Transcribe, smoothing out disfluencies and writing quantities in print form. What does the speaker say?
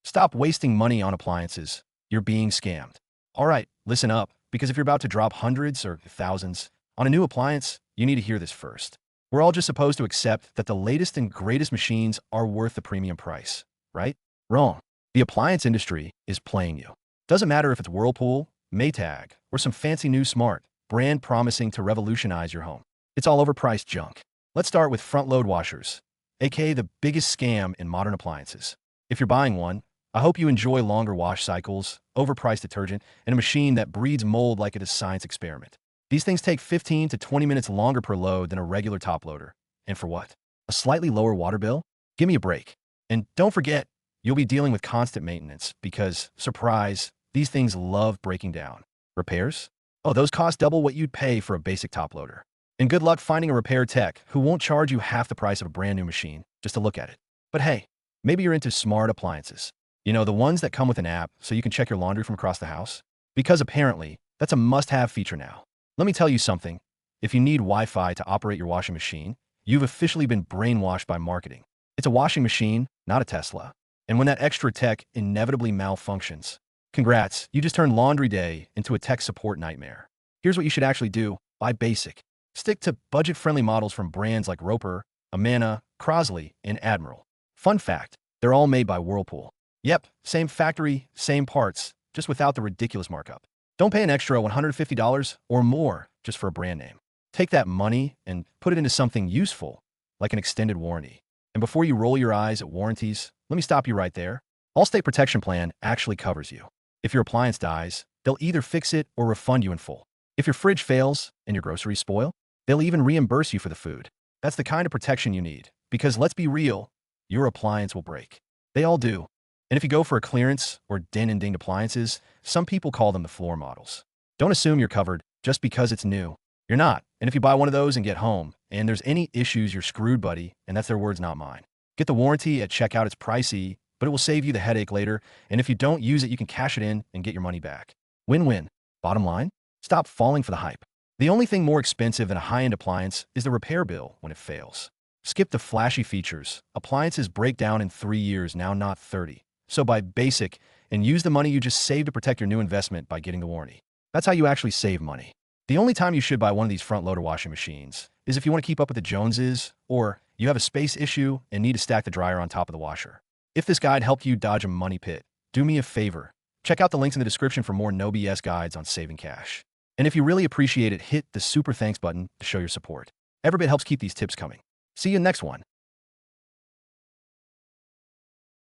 Stop wasting money on appliances. You're being scammed. All right, listen up, because if you're about to drop hundreds or thousands on a new appliance, you need to hear this first. We're all just supposed to accept that the latest and greatest machines are worth the premium price, right? Wrong. The appliance industry is playing you. Doesn't matter if it's Whirlpool, Maytag, or some fancy new smart brand promising to revolutionize your home. It's all overpriced junk. Let's start with front-load washers, aka the biggest scam in modern appliances. If you're buying one, I hope you enjoy longer wash cycles, overpriced detergent, and a machine that breeds mold like it is a science experiment. These things take 15 to 20 minutes longer per load than a regular top loader. And for what? A slightly lower water bill? Give me a break. And don't forget, you'll be dealing with constant maintenance because, surprise, these things love breaking down. Repairs? Oh, those cost double what you'd pay for a basic top loader. And good luck finding a repair tech who won't charge you half the price of a brand new machine just to look at it. But hey, maybe you're into smart appliances. You know, the ones that come with an app so you can check your laundry from across the house? Because apparently, that's a must-have feature now. Let me tell you something. If you need Wi-Fi to operate your washing machine, you've officially been brainwashed by marketing. It's a washing machine, not a Tesla. And when that extra tech inevitably malfunctions, congrats, you just turned laundry day into a tech support nightmare. Here's what you should actually do. Buy basic. Stick to budget-friendly models from brands like Roper, Amana, Crosley, and Admiral. Fun fact, they're all made by Whirlpool. Yep, same factory, same parts, just without the ridiculous markup. Don't pay an extra $150 or more just for a brand name. Take that money and put it into something useful, like an extended warranty. And before you roll your eyes at warranties, let me stop you right there. Allstate Protection Plan actually covers you. If your appliance dies, they'll either fix it or refund you in full. If your fridge fails and your groceries spoil, they'll even reimburse you for the food. That's the kind of protection you need, because let's be real, your appliance will break. They all do. And if you go for a clearance or den-and-dinged appliances, some people call them the floor models. Don't assume you're covered just because it's new. You're not. And if you buy one of those and get home, and there's any issues, you're screwed, buddy, and that's their words, not mine. Get the warranty at checkout. It's pricey, but it will save you the headache later, and if you don't use it, you can cash it in and get your money back. Win-win. Bottom line? Stop falling for the hype. The only thing more expensive than a high-end appliance is the repair bill when it fails. Skip the flashy features. Appliances break down in 3 years now, not 30. So buy basic and use the money you just saved to protect your new investment by getting the warranty. That's how you actually save money. The only time you should buy one of these front-loader washing machines is if you want to keep up with the Joneses, or you have a space issue and need to stack the dryer on top of the washer. If this guide helped you dodge a money pit, do me a favor. Check out the links in the description for more no BS guides on saving cash. And if you really appreciate it, hit the super thanks button to show your support. Every bit helps keep these tips coming. See you in the next one.